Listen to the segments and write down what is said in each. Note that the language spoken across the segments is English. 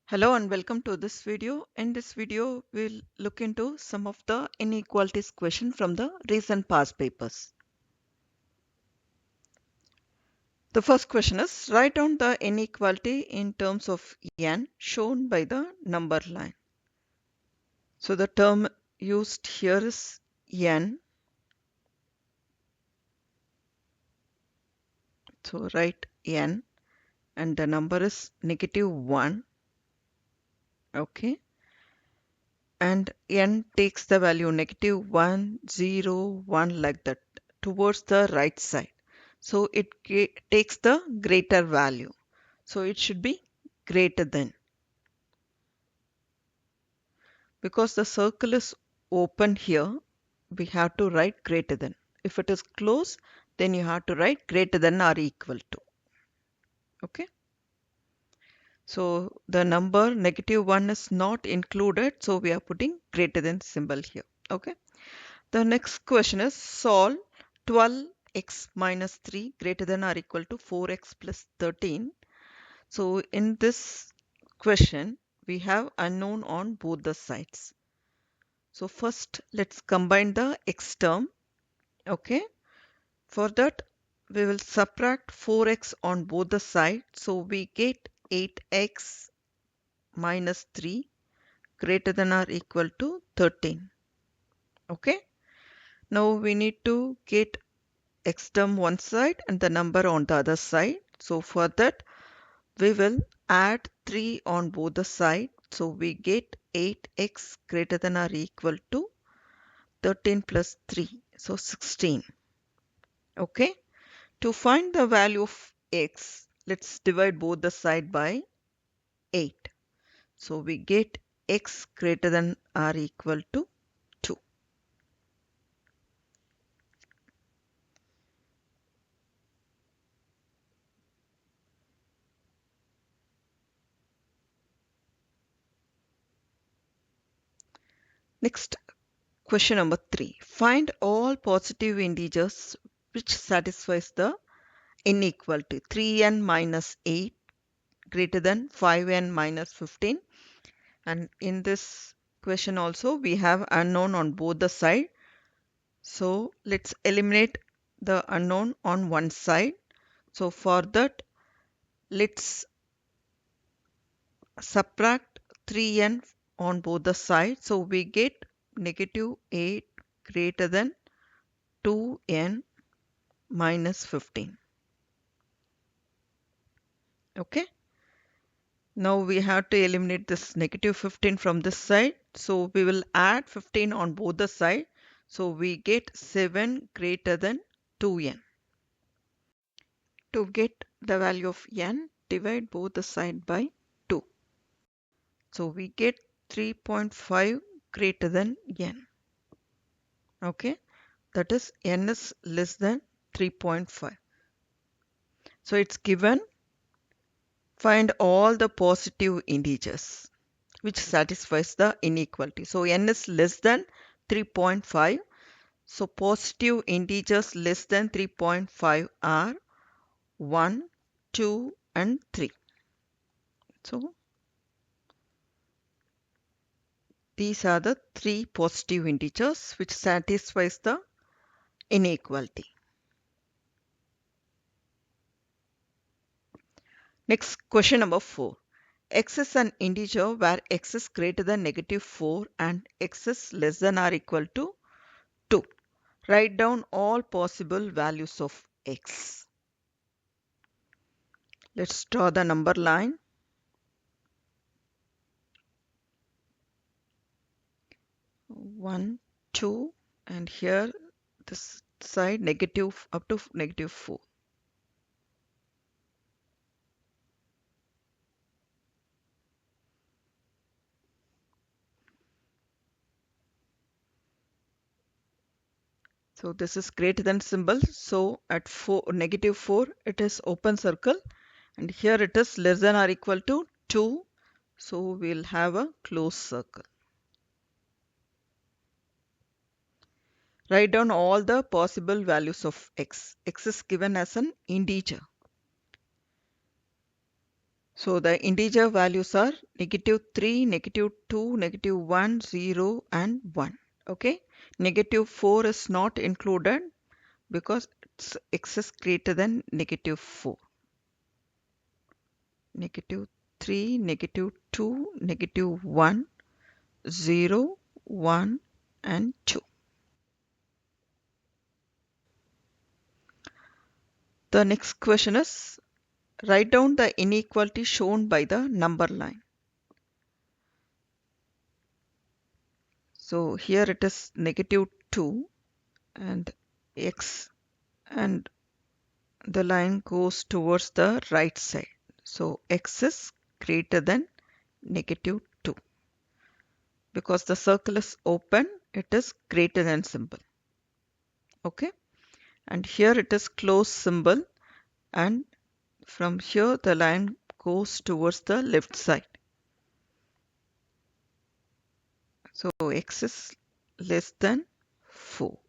Hello and welcome to this video. In this video, we'll look into some of the inequalities question from the recent past papers. The first question is, write down the inequality in terms of n shown by the number line. So the term used here is n. So write n and the number is -1. Okay. And n takes the value -1, 0, 1 like that towards the right side. So it takes the greater value. So it should be greater than. Because the circle is open here, we have to write greater than. If it is closed, then you have to write greater than or equal to. Okay. So the number -1 is not included. So we are putting greater than symbol here. Okay. The next question is solve 12x minus 3 greater than or equal to 4x plus 13. So in this question, we have unknown on both the sides. So first, let's combine the x term. Okay. For that, we will subtract 4x on both the sides. So we get 8x minus 3 greater than or equal to 13. Okay. Now we need to get x term one side and the number on the other side. So for that, we will add 3 on both the sides. So we get 8x greater than or equal to 13 plus 3. So 16. Okay. To find the value of x, let's divide both the side by 8. So we get x greater than or equal to 2. Next, question number 3. Find all positive integers which satisfies the inequality 3n minus 8 greater than 5n minus 15. And in this question also we have unknown on both the side. So let's eliminate the unknown on one side. So for that, let's subtract 3n on both the sides. So we get -8 greater than 2n minus 15. Okay. Now we have to eliminate this -15 from this side. So we will add 15 on both the sides. So we get 7 greater than 2n. To get the value of n, divide both the side by 2. So we get 3.5 greater than n. Okay. That is n is less than 3.5. So it's given, find all the positive integers which satisfies the inequality. So n is less than 3.5. So positive integers less than 3.5 are 1, 2 and 3. So these are the 3 positive integers which satisfies the inequality. Next, question number 4. X is an integer where x is greater than -4 and x is less than or equal to 2. Write down all possible values of x. Let's draw the number line. 1, 2 and here this side negative up to -4. So this is greater than symbol. So at -4 it is open circle and here it is less than or equal to 2. So we'll have a closed circle. Write down all the possible values of x. X is given as an integer. So the integer values are -3, -2, -1, 0 and 1. Okay. -4 is not included because its x is greater than -4. -3, -2, -1, 0, 1 and 2. The next question is write down the inequality shown by the number line. So here it is -2 and x, and the line goes towards the right side. So x is greater than -2. Because the circle is open, it is greater than symbol. Okay. And here it is close symbol, and from here the line goes towards the left side. So x is less than 4,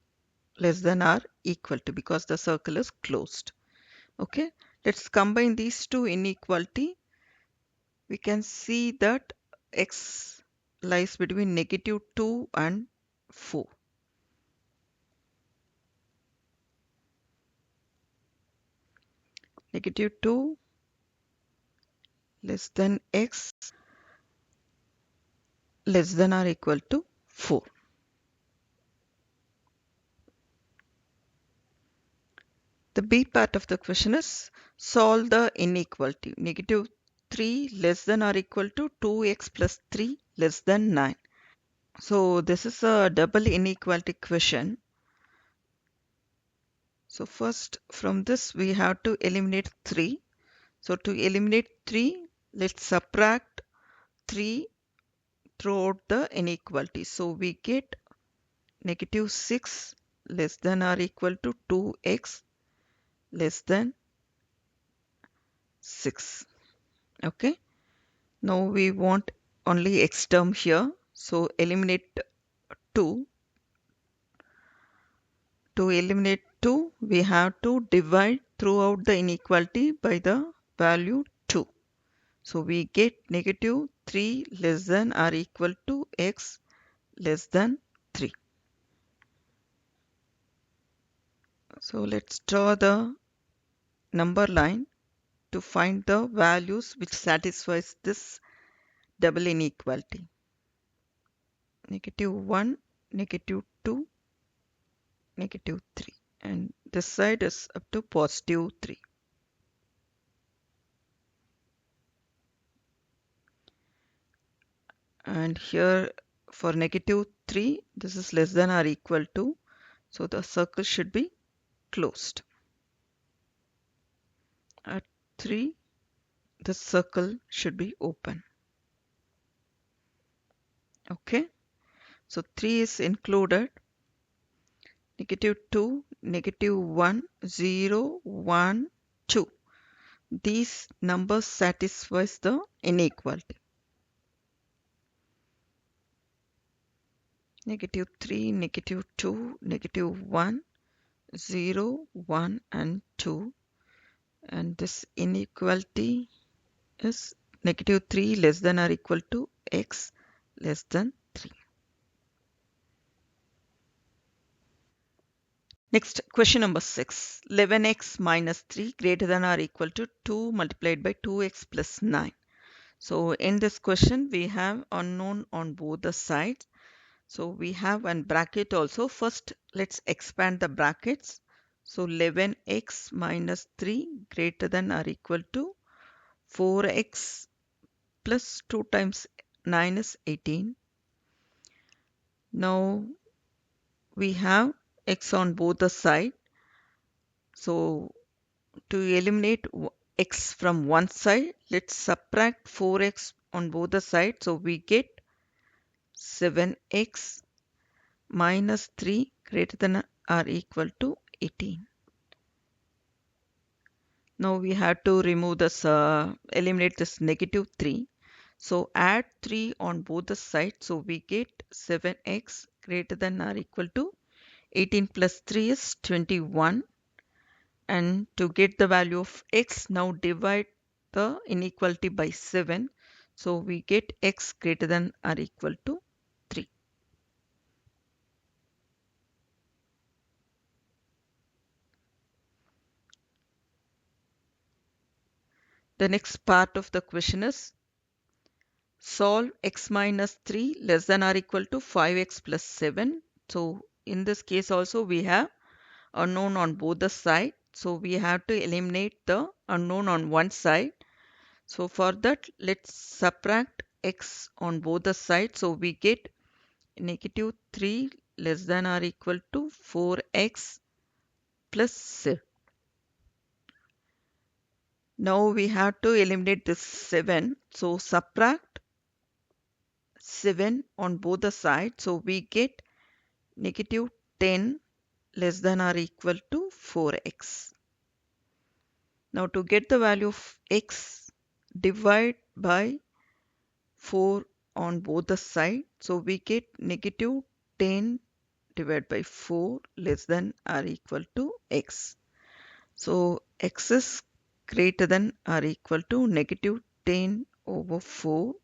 less than or equal to, because the circle is closed. Okay, let's combine these two inequality. We can see that x lies between -2 and 4. -2 less than x less than or equal to 4. The B part of the question is solve the inequality. -3 less than or equal to 2x plus 3 less than 9. So this is a double inequality question. So first from this we have to eliminate 3. So to eliminate 3, let's subtract 3 throughout the inequality. So we get -6 less than or equal to 2x less than 6. Okay. Now we want only x term here. So eliminate 2. To eliminate 2, we have to divide throughout the inequality by the value 2. So we get -3 less than or equal to x less than 3. So let's draw the number line to find the values which satisfies this double inequality. -1, -2, -3, and this side is up to +3. And here for -3, this is less than or equal to, so the circle should be closed. At 3, the circle should be open. Okay, so 3 is included. -2, -1, 0, 1, 2. These numbers satisfies the inequality. -3, -2, -1, 0, 1 and 2. And this inequality is -3 less than or equal to x less than 3. Next, question number 6. 11x minus 3 greater than or equal to 2 multiplied by 2x plus 9. So in this question, we have unknown on both the sides. So we have one bracket also. First, let's expand the brackets. So 11x minus 3 greater than or equal to 4x plus 2 times 9 is 18. Now we have x on both the sides. So to eliminate x from one side, let's subtract 4x on both the sides. So we get 7x minus 3 greater than or equal to 18. Now we have to remove this, eliminate this -3. So add 3 on both the sides. So we get 7x greater than or equal to 18 plus 3 is 21. And to get the value of x, now divide the inequality by 7. So we get x greater than or equal to 3. The next part of the question is solve x minus 3 less than or equal to 5x plus 7. So in this case also we have unknown on both the sides. So we have to eliminate the unknown on one side. So for that, let's subtract x on both the sides. So we get negative 3 less than or equal to 4x plus 7. Now we have to eliminate this 7. So subtract 7 on both the sides. So we get negative 10 less than or equal to 4x. Now to get the value of x, divide by 4 on both the sides. So we get negative 10 divided by 4 less than or equal to x. So x is greater than or equal to negative 10 over 4.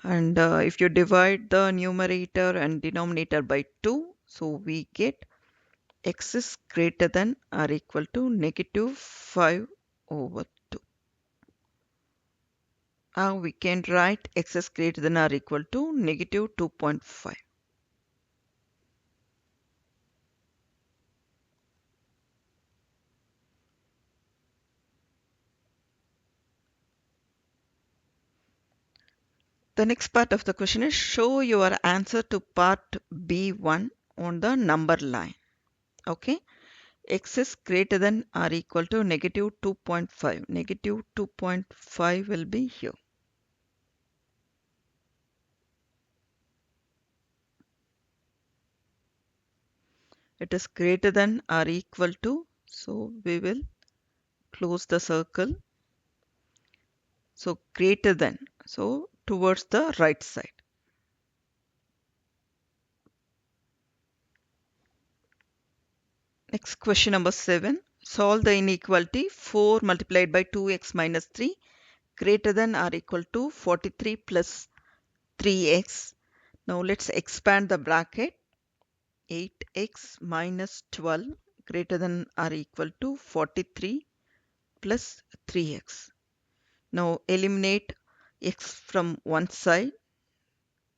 And if you divide the numerator and denominator by 2, so we get x is greater than or equal to negative 5 over 2. Now we can write x is greater than or equal to negative 2.5. The next part of the question is show your answer to part B1 on the number line. Okay. X is greater than or equal to negative 2.5. Negative 2.5 will be here. It is greater than or equal to, so we will close the circle. So greater than, so towards the right side. Next question number 7. Solve the inequality 4 multiplied by 2x minus 3 greater than or equal to 43 plus 3x. Now let's expand the bracket. 8x minus 12 greater than or equal to 43 plus 3x. Now eliminate x from one side.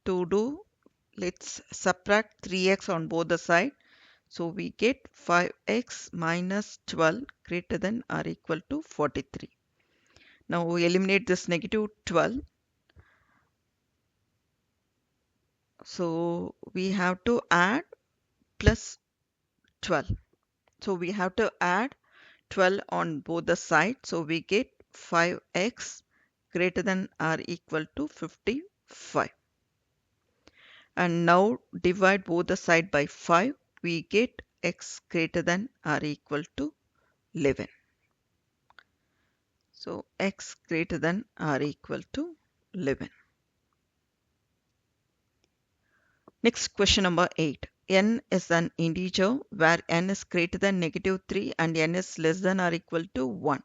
To do, let's subtract 3x on both the sides. So we get 5x minus 12 greater than or equal to 43. Now we eliminate this negative 12. So we have to add plus 12. So we have to add 12 on both the sides. So we get 5x greater than or equal to 55. And now divide both the side by 5. We get x greater than or equal to 11. So x greater than or equal to 11. Next question number 8. N is an integer where n is greater than negative 3 and n is less than or equal to 1.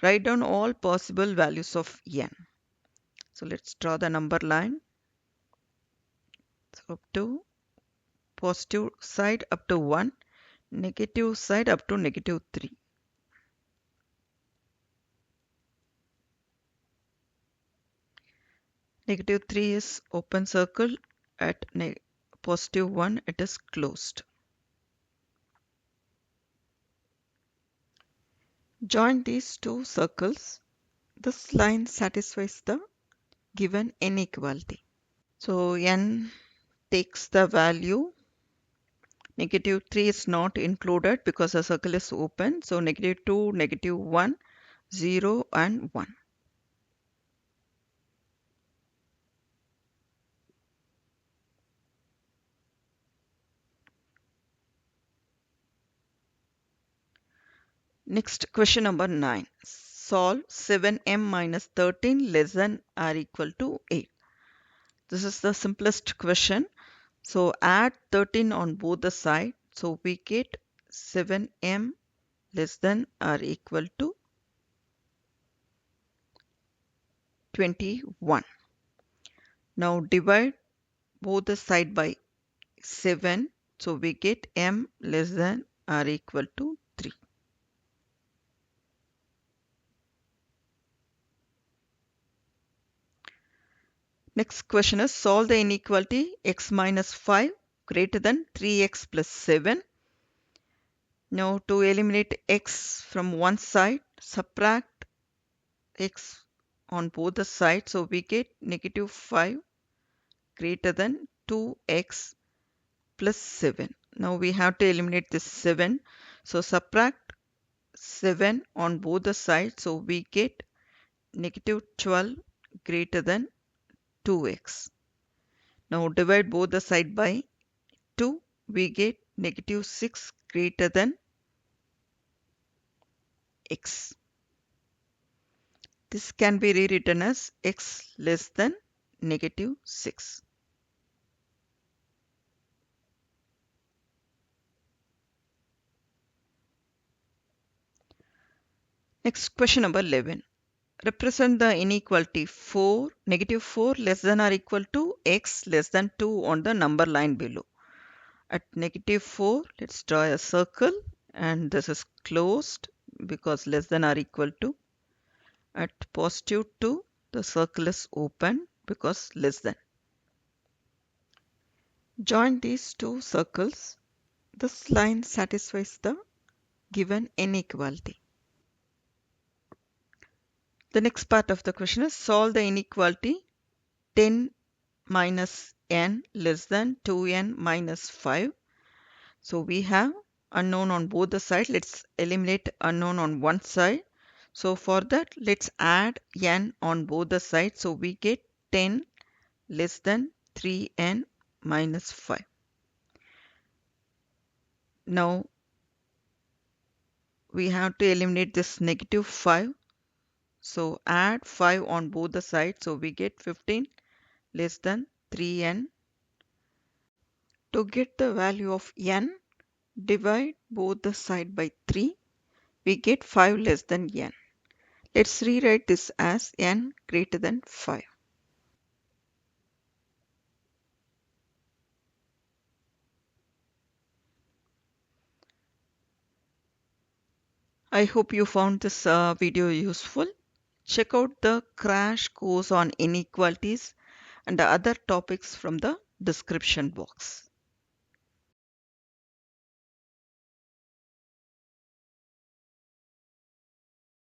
Write down all possible values of n. So let's draw the number line. So up to positive side up to 1, negative side up to negative 3. Negative 3 is open circle, at positive 1 it is closed. Join these two circles. This line satisfies the given inequality. So n takes the value. Negative 3 is not included because the circle is open. So negative 2, negative 1, 0 and 1. Next question number 9. Solve 7m minus 13 less than or equal to 8. This is the simplest question. So add 13 on both the sides. So we get 7m less than or equal to 21. Now divide both the side by 7. So we get m less than or equal to 3. Next question is solve the inequality x minus 5 greater than 3x plus 7. Now to eliminate x from one side, subtract x on both the sides. So we get negative 5 greater than 2x plus 7. Now we have to eliminate this 7. So subtract 7 on both the sides. So we get negative 12 greater than 2x. Now divide both the side by 2. We get negative 6 greater than x. This can be rewritten as x less than negative 6. Next, question number 11. Represent the inequality negative 4 less than or equal to x less than 2 on the number line below. At negative 4, let's draw a circle, and this is closed because less than or equal to. At positive 2, the circle is open because less than. Join these two circles. This line satisfies the given inequality. The next part of the question is solve the inequality 10 minus n less than 2n minus 5. So we have unknown on both the sides. Let's eliminate unknown on one side. So for that, let's add n on both the sides. So we get 10 less than 3n minus 5. Now we have to eliminate this negative 5. So add 5 on both the sides. So we get 15 less than 3n. To get the value of n, divide both the side by 3. We get 5 less than n. Let's rewrite this as n greater than 5. I hope you found this video useful. Check out the crash course on inequalities and the other topics from the description box.